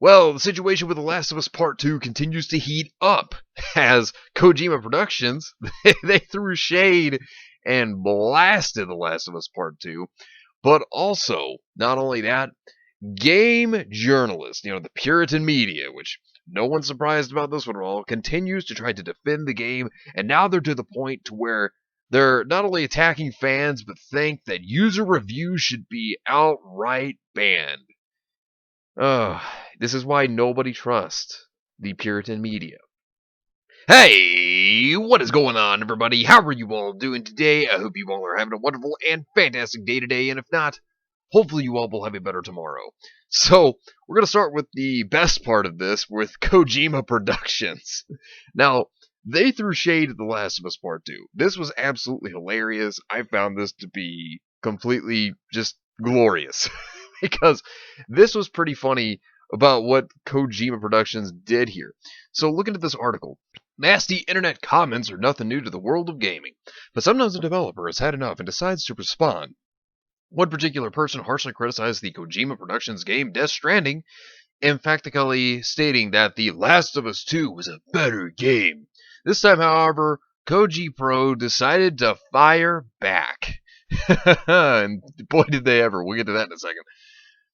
Well, the situation with The Last of Us Part 2 continues to heat up as Kojima Productions, they threw shade and blasted The Last of Us Part 2, but also, not only that, game journalists, the Puritan media, which no one's surprised about this one at all, continues to try to defend the game, and now they're to the point to where they're not only attacking fans, but think that user reviews should be outright banned. This is why nobody trusts the Puritan media. Hey, what is going on, everybody? How are you all doing today? I hope you all are having a wonderful and fantastic day today, and if not, hopefully you all will have a better tomorrow. So, we're going to start with the best part of this, with Kojima Productions. Now, they threw shade at The Last of Us Part 2. This was absolutely hilarious. I found this to be completely just glorious. Because this was pretty funny about what Kojima Productions did here. So looking at this article, nasty internet comments are nothing new to the world of gaming, but sometimes a developer has had enough and decides to respond. One particular person harshly criticized the Kojima Productions game Death Stranding, emphatically stating that The Last of Us 2 was a better game. This time, however, Koji Pro decided to fire back. And boy did they ever. We'll get to that in a second.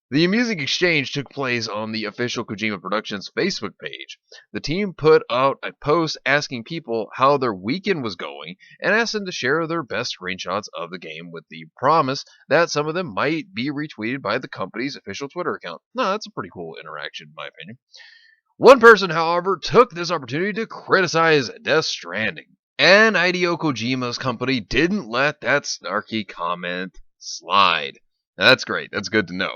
The amusing exchange took place on the official Kojima Productions Facebook page. The team put out a post asking people how their weekend was going and asked them to share their best screenshots of the game with the promise that some of them might be retweeted by the company's official Twitter account. No, that's a pretty cool interaction in my opinion. One person, however, took this opportunity to criticize Death Stranding. And Hideo Kojima's company didn't let that snarky comment slide. That's great. That's good to know.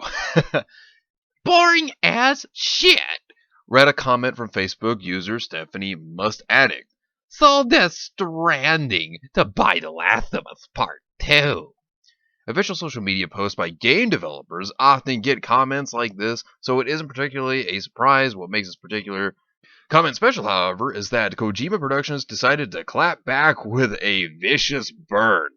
Boring as shit, read a comment from Facebook user Stephanie Must Addict. So Death Stranding to buy The Last of Us Part 2. Official social media posts by game developers often get comments like this, so it isn't particularly a surprise. What makes this particular comment special, however, is that Kojima Productions decided to clap back with a vicious burn.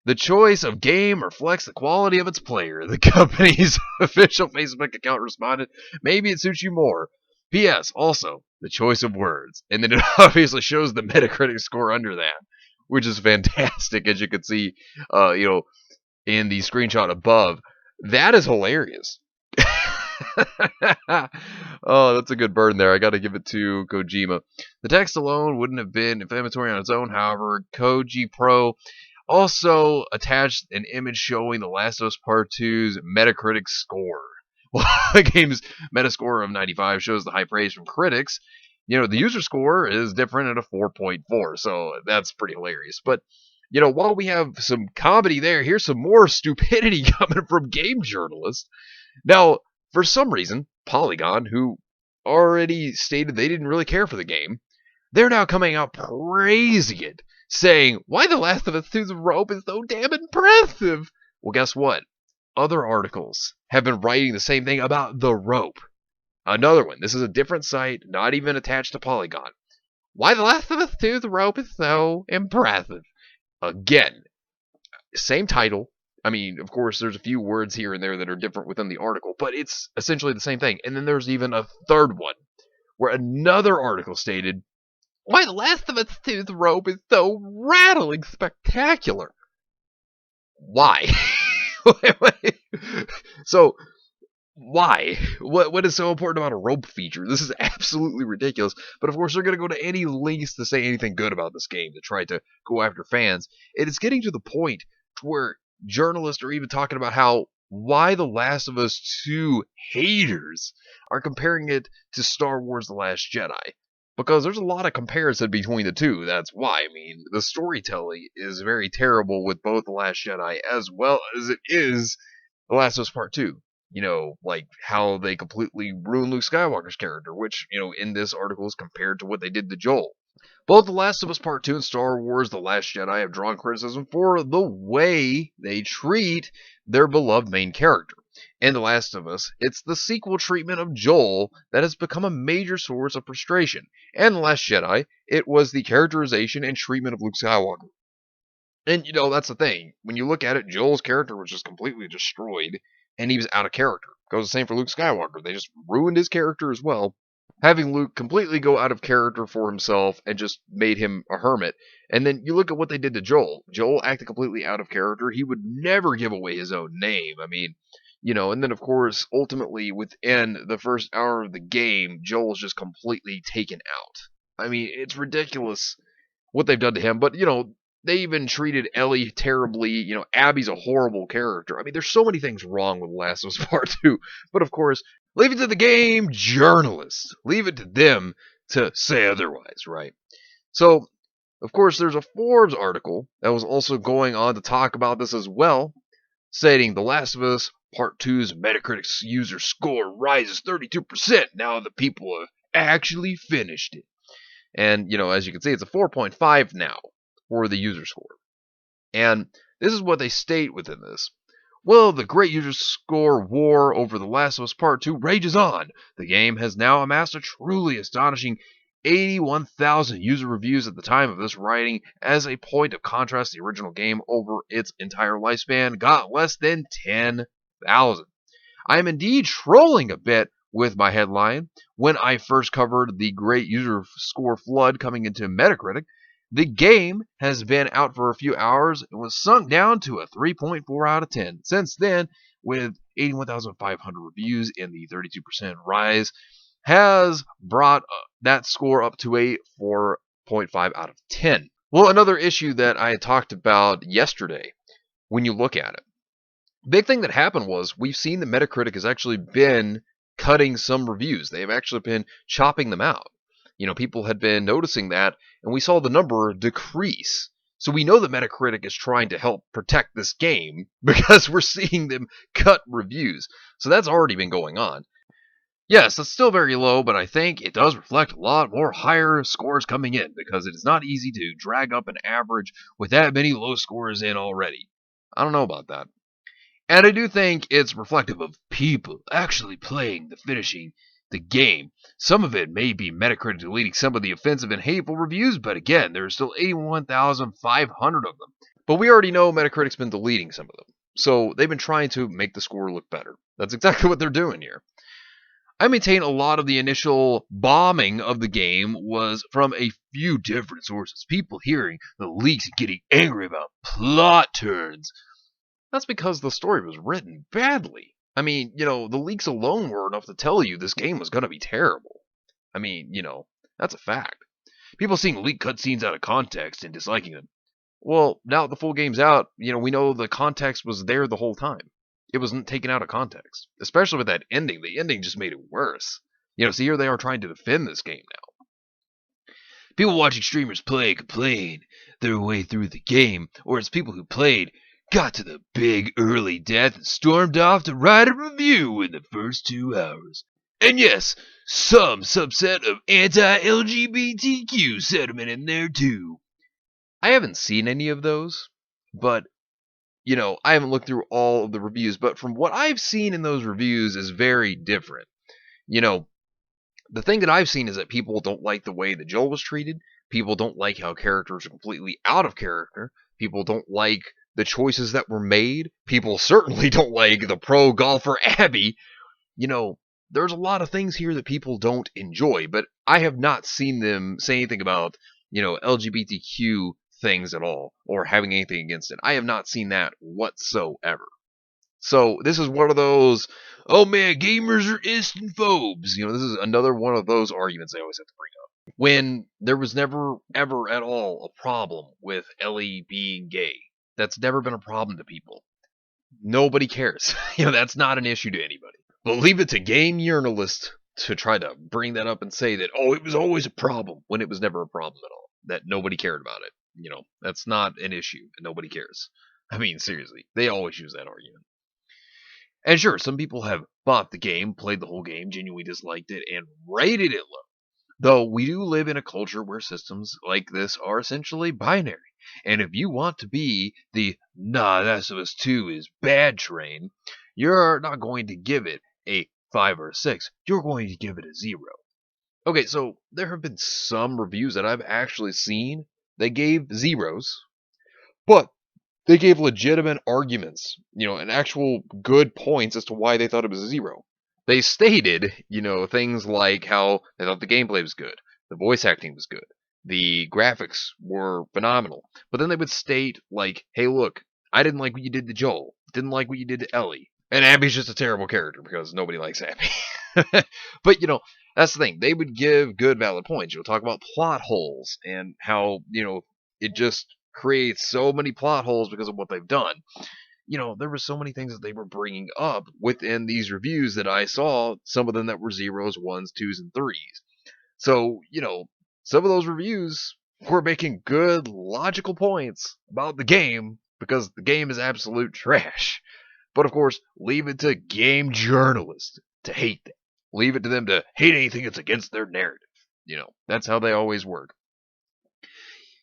The choice of game reflects the quality of its player. The company's official Facebook account responded, maybe it suits you more. P.S. Also, the choice of words. And then it obviously shows the Metacritic score under that, which is fantastic, as you can see, in the screenshot above. That is hilarious. Oh, that's a good burn there. I got to give it to Kojima. The text alone wouldn't have been inflammatory on its own, however. Koji Pro also attached an image showing The Last of Us Part 2's Metacritic score. Well, the game's Metascore of 95 shows the high praise from critics. The user score is different at a 4.4, so that's pretty hilarious. But, while we have some comedy there, here's some more stupidity coming from game journalists. Now, for some reason, Polygon, who already stated they didn't really care for the game, they're now coming out praising it, saying, why The Last of Us 2's rope is so damn impressive. Well, guess what? Other articles have been writing the same thing about the rope. Another one. This is a different site, not even attached to Polygon. Why The Last of Us 2's rope is so impressive. Again, same title. I mean, of course, there's a few words here and there that are different within the article, but it's essentially the same thing. And then there's even a third one, where another article stated, why The Last of Us 2's rope is so rattling spectacular. Why? So, why? What is so important about a rope feature? This is absolutely ridiculous. But of course, they're going to go to any lengths to say anything good about this game, to try to go after fans. It is getting to the point where journalists are even talking about why The Last of Us 2 haters are comparing it to Star Wars The Last Jedi. Because there's a lot of comparison between the two. That's why. I mean, the storytelling is very terrible with both The Last Jedi as well as it is The Last of Us Part 2. Like how they completely ruin Luke Skywalker's character, which, in this article is compared to what they did to Joel. Both The Last of Us Part 2 and Star Wars The Last Jedi have drawn criticism for the way they treat their beloved main character. In The Last of Us, it's the sequel treatment of Joel that has become a major source of frustration. And The Last Jedi, it was the characterization and treatment of Luke Skywalker. And, that's the thing. When you look at it, Joel's character was just completely destroyed, and he was out of character. Goes the same for Luke Skywalker. They just ruined his character as well, having Luke completely go out of character for himself and just made him a hermit. And then you look at what they did to Joel. Joel acted completely out of character. He would never give away his own name. I mean, and then of course, ultimately within the first hour of the game, Joel's just completely taken out. I mean, it's ridiculous what they've done to him, but they even treated Ellie terribly. Abby's a horrible character. I mean, there's so many things wrong with Last of Us Part 2, but of course, leave it to the game journalists. Leave it to them to say otherwise, right? So, of course, there's a Forbes article that was also going on to talk about this as well, stating The Last of Us Part 2's Metacritic user score rises 32% now that people have actually finished it. And, as you can see, it's a 4.5 now for the user score. And this is what they state within this. Well, the great user score war over The Last of Us Part 2 rages on. The game has now amassed a truly astonishing 81,000 user reviews at the time of this writing. As a point of contrast, the original game over its entire lifespan got less than 10,000. I am indeed trolling a bit with my headline. When I first covered the great user score flood coming into Metacritic, the game has been out for a few hours and was sunk down to a 3.4 out of 10. Since then, with 81,500 reviews and the 32% rise, has brought that score up to a 4.5 out of 10. Well, another issue that I had talked about yesterday, when you look at it, big thing that happened was we've seen that Metacritic has actually been cutting some reviews. They have actually been chopping them out. People had been noticing that, and we saw the number decrease. So we know that Metacritic is trying to help protect this game because we're seeing them cut reviews. So that's already been going on. Yes, it's still very low, but I think it does reflect a lot more higher scores coming in because it is not easy to drag up an average with that many low scores in already. I don't know about that. And I do think it's reflective of people actually playing finishing the game. Some of it may be Metacritic deleting some of the offensive and hateful reviews, but again, there are still 81,500 of them. But we already know Metacritic's been deleting some of them. So they've been trying to make the score look better. That's exactly what they're doing here. I maintain a lot of the initial bombing of the game was from a few different sources. People hearing the leaks and getting angry about plot turns. That's because the story was written badly. I mean, the leaks alone were enough to tell you this game was going to be terrible. I mean, that's a fact. People seeing leaked cutscenes out of context and disliking them. Well, now that the full game's out, we know the context was there the whole time. It wasn't taken out of context. Especially with that ending. The ending just made it worse. So here they are trying to defend this game now. People watching streamers play complain their way through the game, or it's people who played got to the big early death and stormed off to write a review in the first 2 hours. And yes, some subset of anti-LGBTQ sentiment in there too. I haven't seen any of those, but, I haven't looked through all of the reviews, but from what I've seen in those reviews is very different. The thing that I've seen is that people don't like the way that Joel was treated. People don't like how characters are completely out of character. People don't like the choices that were made. People certainly don't like the pro golfer Abby. There's a lot of things here that people don't enjoy, but I have not seen them say anything about, LGBTQ things at all, or having anything against it. I have not seen that whatsoever. So this is one of those, oh man, gamers are istinphobes. This is another one of those arguments they always have to bring up. When there was never, ever at all a problem with Ellie being gay. That's never been a problem to people. Nobody cares. That's not an issue to anybody. But leave it to game journalists to try to bring that up and say that, oh, it was always a problem, when it was never a problem at all. That nobody cared about it. That's not an issue, and nobody cares. I mean, seriously, they always use that argument. And sure, some people have bought the game, played the whole game, genuinely disliked it, and rated it low. Though we do live in a culture where systems like this are essentially binary. And if you want to be the nah, Last of Us 2 is bad train, you're not going to give it a 5 or a 6. You're going to give it a 0. Okay, so there have been some reviews that I've actually seen that gave zeros, but They gave legitimate arguments, and actual good points as to why they thought it was a 0. They stated, things like how they thought the gameplay was good, the voice acting was good, the graphics were phenomenal. But then they would state, like, hey, look, I didn't like what you did to Joel, didn't like what you did to Ellie. And Abby's just a terrible character because nobody likes Abby. But, that's the thing. They would give good, valid points. You'll talk about plot holes and how, it just creates so many plot holes because of what they've done. There were so many things that they were bringing up within these reviews that I saw, some of them that were 0s, 1s, 2s, and 3s. So, some of those reviews were making good, logical points about the game because the game is absolute trash. But of course, leave it to game journalists to hate that. Leave it to them to hate anything that's against their narrative. That's how they always work.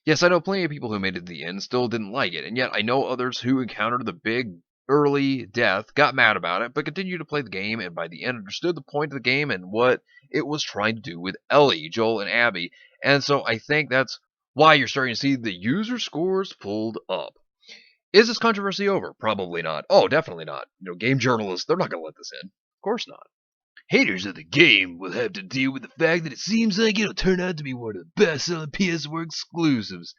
Yes, I know plenty of people who made it to the end still didn't like it, and yet I know others who encountered the big early death, got mad about it, but continued to play the game, and by the end understood the point of the game and what it was trying to do with Ellie, Joel, and Abby. And so I think that's why you're starting to see the user scores pulled up. Is this controversy over? Probably not. Oh, definitely not. Game journalists, they're not going to let this in. Of course not. Haters of the game will have to deal with the fact that it seems like it'll turn out to be one of the best-selling PS4 exclusives.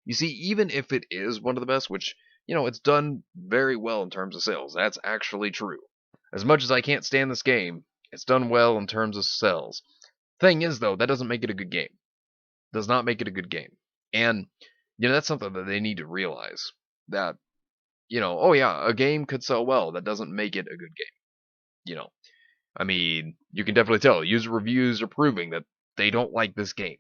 You see, even if it is one of the best, which, it's done very well in terms of sales, that's actually true. As much as I can't stand this game, it's done well in terms of sales. Thing is, though, that doesn't make it a good game. Does not make it a good game. And, that's something that they need to realize. That, oh yeah, a game could sell well. That doesn't make it a good game. I mean, you can definitely tell. User reviews are proving that they don't like this game.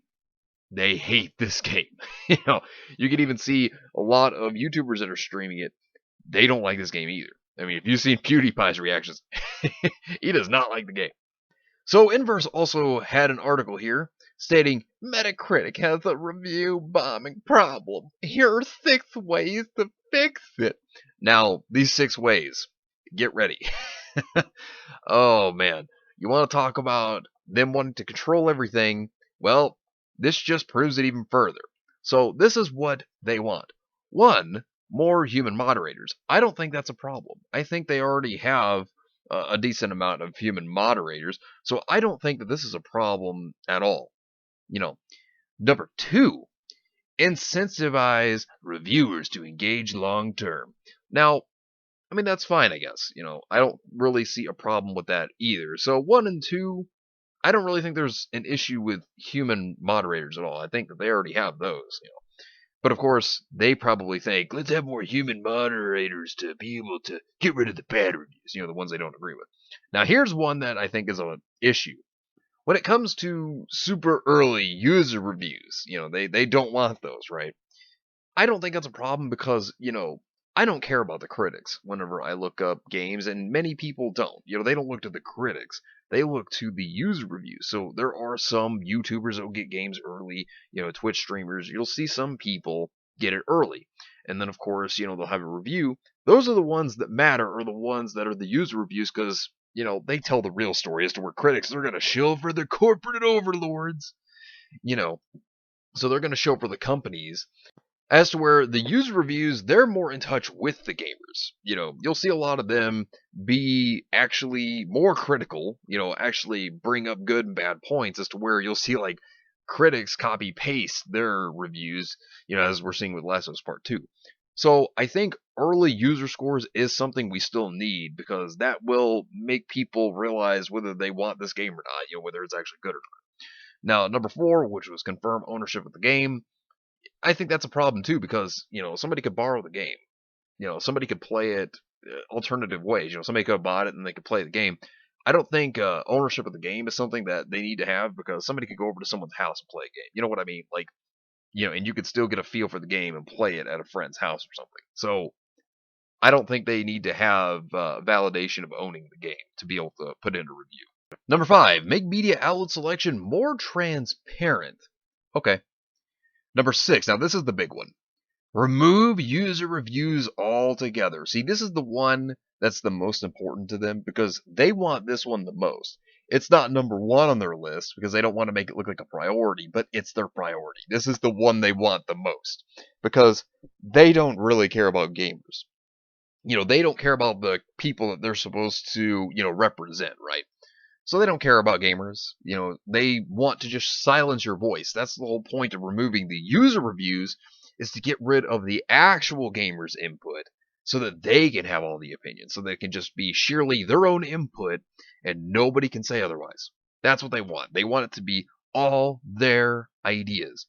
They hate this game. You can even see a lot of YouTubers that are streaming it. They don't like this game either. I mean, if you've seen PewDiePie's reactions, he does not like the game. So Inverse also had an article here stating Metacritic has a review bombing problem. Here are 6 ways to fix it. Now, these 6 ways, get ready. Oh man, you want to talk about them wanting to control everything? Well, this just proves it even further. So this is what they want. 1, more human moderators. I don't think that's a problem. I think they already have a decent amount of human moderators, so I don't think that this is a problem at all. Number 2, incentivize reviewers to engage long term. Now, I mean, that's fine, I guess. I don't really see a problem with that either. So 1 and 2, I don't really think there's an issue with human moderators at all. I think that they already have those. But of course, they probably think, let's have more human moderators to be able to get rid of the bad reviews, the ones they don't agree with. Now, here's one that I think is an issue. When it comes to super early user reviews, they don't want those, right? I don't think that's a problem because, I don't care about the critics whenever I look up games, and many people don't. They don't look to the critics. They look to the user reviews. So there are some YouTubers that will get games early, Twitch streamers. You'll see some people get it early. And then, of course, they'll have a review. Those are the ones that matter, or the ones that are the user reviews, because, they tell the real story as to where critics are going to shill for their corporate overlords. So they're going to show for the companies. As to where the user reviews, they're more in touch with the gamers. You'll see a lot of them be actually more critical, actually bring up good and bad points, as to where you'll see like critics copy paste their reviews, as we're seeing with Last of Us Part 2. So I think early user scores is something we still need, because that will make people realize whether they want this game or not, whether it's actually good or not. Now, number 4, which was confirm ownership of the game, I think that's a problem too, because somebody could borrow the game, somebody could play it alternative ways. Somebody could have bought it and they could play the game. I don't think ownership of the game is something that they need to have, because somebody could go over to someone's house and play a game. You know what I mean? Like, and you could still get a feel for the game and play it at a friend's house or something. So I don't think they need to have validation of owning the game to be able to put in a review. Number 5, make media outlet selection more transparent. Okay. Number 6, now this is the big one. Remove user reviews altogether. See, this is the one that's the most important to them, because they want this one the most. It's not number one on their list because they don't want to make it look like a priority, but it's their priority. This is the one they want the most because they don't really care about gamers. They don't care about the people that they're supposed to, represent, right? So they don't care about gamers. They want to just silence your voice. That's the whole point of removing the user reviews, is to get rid of the actual gamers' input so that they can have all the opinions, so they can just be sheerly their own input and nobody can say otherwise. That's what they want. They want it to be all their ideas.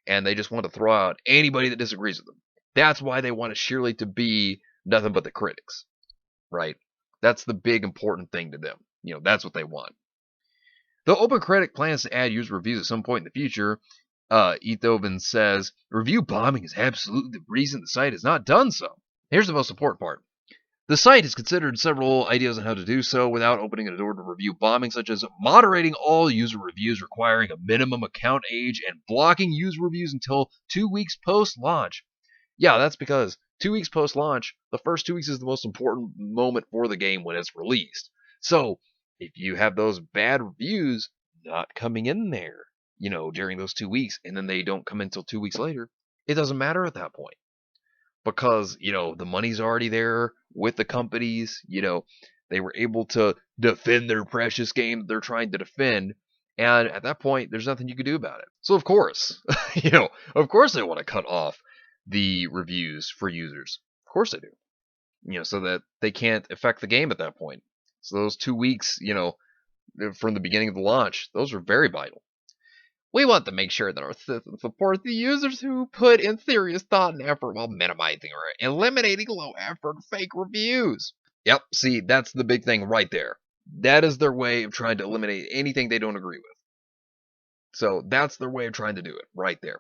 And they just want to throw out anybody that disagrees with them. That's why they want it sheerly to be nothing but the critics, right? That's the big important thing to them. That's what they want. Though OpenCritic plans to add user reviews at some point in the future, Ethoven says, review bombing is absolutely the reason the site has not done so. Here's the most important part. The site has considered several ideas on how to do so without opening a door to review bombing, such as moderating all user reviews, requiring a minimum account age, and blocking user reviews until 2 weeks post-launch. Yeah, that's because 2 weeks post-launch, the first 2 weeks is the most important moment for the game when it's released. So, if you have those bad reviews not coming in there, during those 2 weeks, and then they don't come until 2 weeks later, it doesn't matter at that point. Because, the money's already there with the companies, they were able to defend their precious game that they're trying to defend. And at that point, there's nothing you can do about it. So, of course, of course they want to cut off the reviews for users. Of course they do. So that they can't affect the game at that point. So those 2 weeks, from the beginning of the launch, those are very vital. We want to make sure that our system supports the users who put in serious thought and effort while minimizing or eliminating low-effort fake reviews. Yep, see, that's the big thing right there. That is their way of trying to eliminate anything they don't agree with. So that's their way of trying to do it, right there.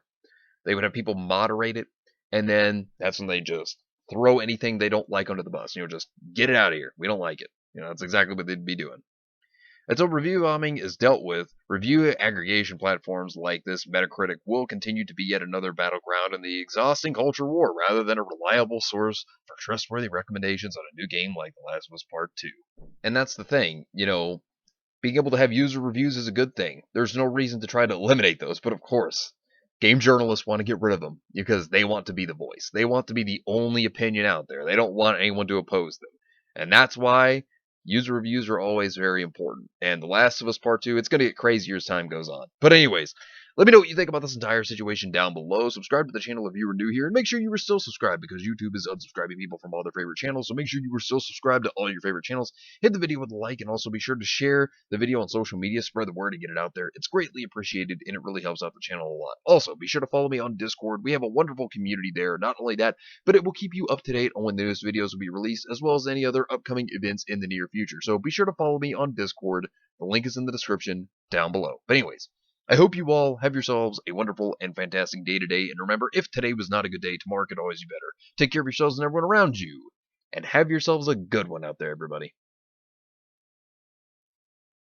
They would have people moderate it, and then that's when they just throw anything they don't like under the bus. Just get it out of here. We don't like it. That's exactly what they'd be doing. Until review bombing is dealt with, review aggregation platforms like this Metacritic will continue to be yet another battleground in the exhausting culture war, rather than a reliable source for trustworthy recommendations on a new game like The Last of Us Part 2. And that's the thing, being able to have user reviews is a good thing. There's no reason to try to eliminate those, but of course, game journalists want to get rid of them because they want to be the voice. They want to be the only opinion out there. They don't want anyone to oppose them. And that's why user reviews are always very important. And The Last of Us Part 2, it's going to get crazier as time goes on. But anyways, let me know what you think about this entire situation down below. Subscribe to the channel if you are new here. And make sure you are still subscribed because YouTube is unsubscribing people from all their favorite channels. So make sure you are still subscribed to all your favorite channels. Hit the video with a like and also be sure to share the video on social media. Spread the word and get it out there. It's greatly appreciated and it really helps out the channel a lot. Also, be sure to follow me on Discord. We have a wonderful community there. Not only that, but it will keep you up to date on when the newest videos will be released as well as any other upcoming events in the near future. So be sure to follow me on Discord. The link is in the description down below. But anyways, I hope you all have yourselves a wonderful and fantastic day today. And remember, if today was not a good day, tomorrow could always be better. Take care of yourselves and everyone around you. And have yourselves a good one out there, everybody.